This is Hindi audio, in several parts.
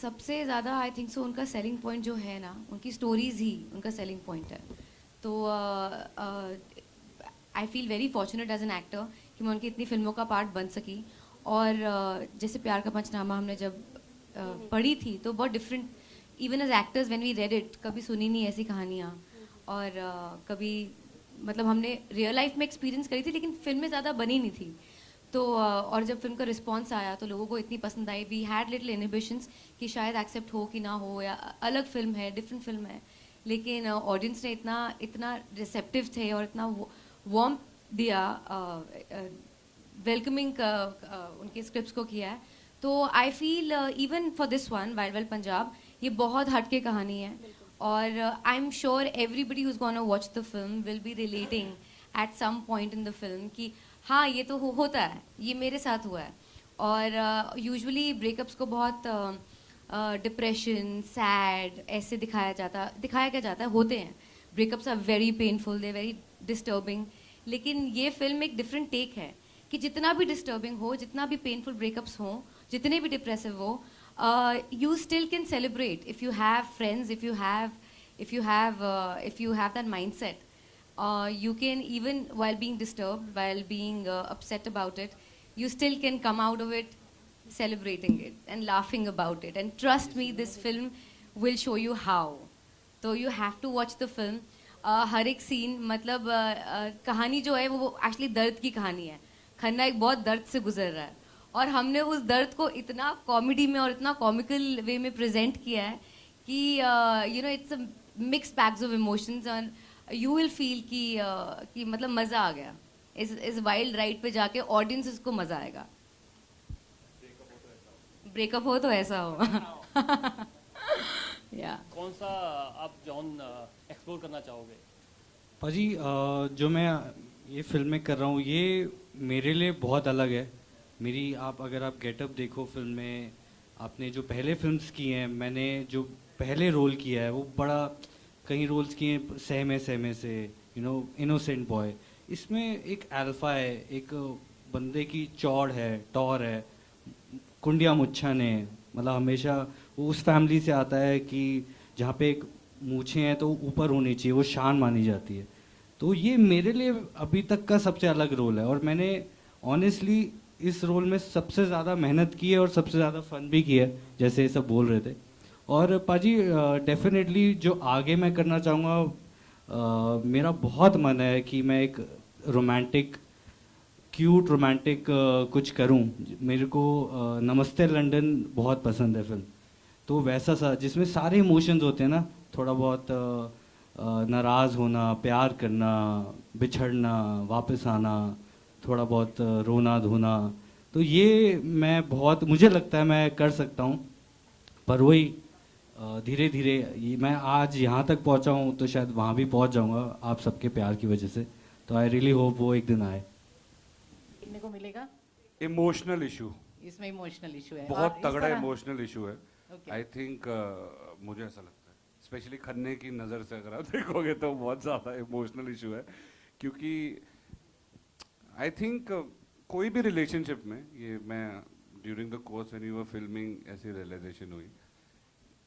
सबसे ज़्यादा आई थिंक सो उनका सेलिंग पॉइंट जो है ना, उनकी स्टोरीज ही उनका सेलिंग पॉइंट है। तो I feel very fortunate as an actor कि मैं उनकी इतनी फिल्मों का पार्ट बन सकी। और जैसे प्यार का पंचनामा हमने जब पढ़ी थी तो बहुत different, even as actors when we read it, कभी सुनी नहीं ऐसी कहानियाँ। और कभी मतलब हमने रियल लाइफ में एक्सपीरियंस करी थी लेकिन फिल्म में ज़्यादा बनी नहीं थी। तो और जब फिल्म का रिस्पांस आया तो लोगों को इतनी पसंद आई, वी हैड लिटिल इनहिबिशंस कि शायद एक्सेप्ट हो कि ना हो, या अलग फिल्म है, डिफरेंट फिल्म है। लेकिन ऑडियंस ने इतना इतना रिसेप्टिव थे और इतना वार्म दिया, वेलकमिंग उनके स्क्रिप्ट्स को किया है। तो I feel even for this one wild wild Punjab, ये बहुत हटके कहानी है। और I am sure everybody who's gonna watch the film will be relating at some point in the film कि हाँ ये तो होता है, ये मेरे साथ हुआ है। और यूजुअली ब्रेकअप्स को बहुत डिप्रेशन, सैड ऐसे दिखाया क्या जाता है, होते हैं। Breakups are very painful, they very disturbing. लेकिन ये फिल्म एक डिफरेंट टेक है कि जितना भी डिस्टर्बिंग हो, जितना भी पेनफुल ब्रेकअप्स हो, जितने भी डिप्रेसिव हो, you still can celebrate if you have friends, if you have that mindset. You can, even while being disturbed, while being upset about it, you still can come out of it celebrating it and laughing about it. And trust me, this film will show you how. So you have to watch the film. हर एक सीन मतलब कहानी जो है वो एक्चुअली दर्द की कहानी है। खन्ना एक बहुत दर्द से गुजर रहा है और हमने उस दर्द को इतना कॉमेडी में और इतना कॉमिकल वे में प्रेजेंट किया है कि you know it's a mix bags of emotions. और यू विल फील कि मतलब मज़ा आ गया इस वाइल्ड राइड पे जाके, ऑडियंस इसको मज़ा आएगा। ब्रेकअप हो तो ऐसा हो। या कौन सा आप जॉन एक्सप्लोर करना चाहोगे? पाजी, जो मैं ये फिल्में कर रहा हूँ ये मेरे लिए बहुत अलग है। मेरी अगर आप गेटअप देखो फिल्म में, आपने जो पहले फिल्म्स की हैं, मैंने जो पहले रोल किया है वो बड़ा कई रोल्स किए हैं सहमे सहमे से, इनोसेंट बॉय। इसमें एक अल्फा है, एक बंदे की चौड़ है, टौर है, कुंडिया मुच्छन है। मतलब हमेशा वो उस फैमिली से आता है कि जहाँ पे एक मूछें हैं तो ऊपर होनी चाहिए, वो शान मानी जाती है। तो ये मेरे लिए अभी तक का सबसे अलग रोल है और मैंने ऑनेस्टली इस रोल में सबसे ज़्यादा मेहनत की है और सबसे ज़्यादा फन भी किया है, जैसे ये सब बोल रहे थे। और पाजी डेफिनेटली जो आगे मैं करना चाहूँगा, मेरा बहुत मन है कि मैं एक रोमांटिक, क्यूट रोमांटिक कुछ करूं। मेरे को नमस्ते लंदन बहुत पसंद है फिल्म। तो वैसा सा जिसमें सारे इमोशंस होते हैं ना, थोड़ा बहुत नाराज़ होना, प्यार करना, बिछड़ना, वापस आना, थोड़ा बहुत रोना धोना। तो ये मैं बहुत, मुझे लगता है मैं कर सकता हूँ। पर वही धीरे धीरे मैं आज यहाँ तक पहुँचा हूँ तो शायद वहाँ भी पहुँच जाऊँगा आप सबके प्यार की वजह से। तो आई रियली होप वो एक दिन आए। देखने को मिलेगा। इमोशनल इशू, इसमें इमोशनल इशू है, बहुत और इस तगड़ा तरह- इमोशनल इशू है। Okay. आई थिंक मुझे ऐसा लगता है, स्पेशली खन्ने की नज़र से अगर आप देखोगे तो बहुत ज़्यादा इमोशनल इशू है। क्योंकि आई थिंक कोई भी रिलेशनशिप में, ये मैं during the course when you were filming ऐसी रियलाइजेशन हुई,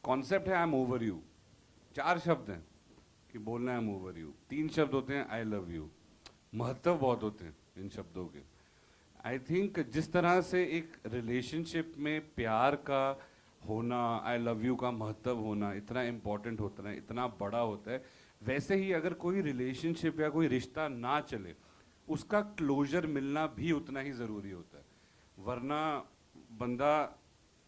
कॉन्सेप्ट है आई एम ओवर यू। 4 शब्द हैं कि बोलना है आई एम ओवर यू, 3 शब्द होते हैं आई लव यू। महत्व बहुत होते हैं इन शब्दों के। आई थिंक जिस तरह से एक रिलेशनशिप में प्यार का होना, आई लव यू का महत्व होना इतना इम्पोर्टेंट होता है, इतना बड़ा होता है, वैसे ही अगर कोई रिलेशनशिप या कोई रिश्ता ना चले, उसका क्लोजर मिलना भी उतना ही ज़रूरी होता है। वरना बंदा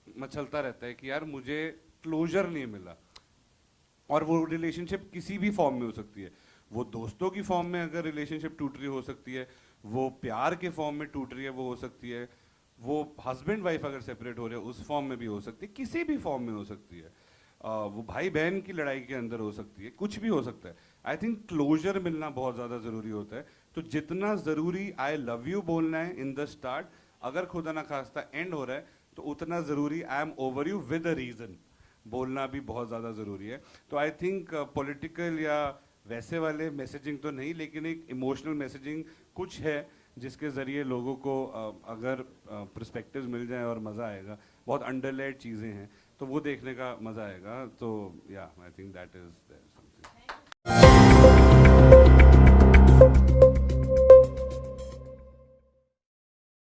मचलता रहता है कि यार मुझे क्लोजर नहीं मिला। और वो रिलेशनशिप किसी भी फॉर्म में हो सकती है। वो दोस्तों की फॉर्म में अगर रिलेशनशिप टूट रही हो सकती है, वो प्यार के फॉर्म में टूट रही है वो हो सकती है, वो हस्बैंड वाइफ अगर सेपरेट हो रहे हैं उस फॉर्म में भी हो सकती है, किसी भी फॉर्म में हो सकती है। वो भाई बहन की लड़ाई के अंदर हो सकती है, कुछ भी हो सकता है। आई थिंक क्लोजर मिलना बहुत ज़्यादा ज़रूरी होता है। तो जितना ज़रूरी आई लव यू बोलना है इन द स्टार्ट, अगर खुदा ना खास्ता एंड हो रहा है तो उतना ज़रूरी I am over you with a reason बोलना भी बहुत ज़्यादा ज़रूरी है। तो आई थिंक पॉलिटिकल या वैसे वाले मैसेजिंग तो नहीं, लेकिन एक इमोशनल मैसेजिंग कुछ है जिसके ज़रिए लोगों को अगर पर्सपेक्टिव्स मिल जाए और मज़ा आएगा, बहुत अंडरलेड चीज़ें हैं तो वो देखने का मज़ा आएगा। तो या आई थिंक दैट इज़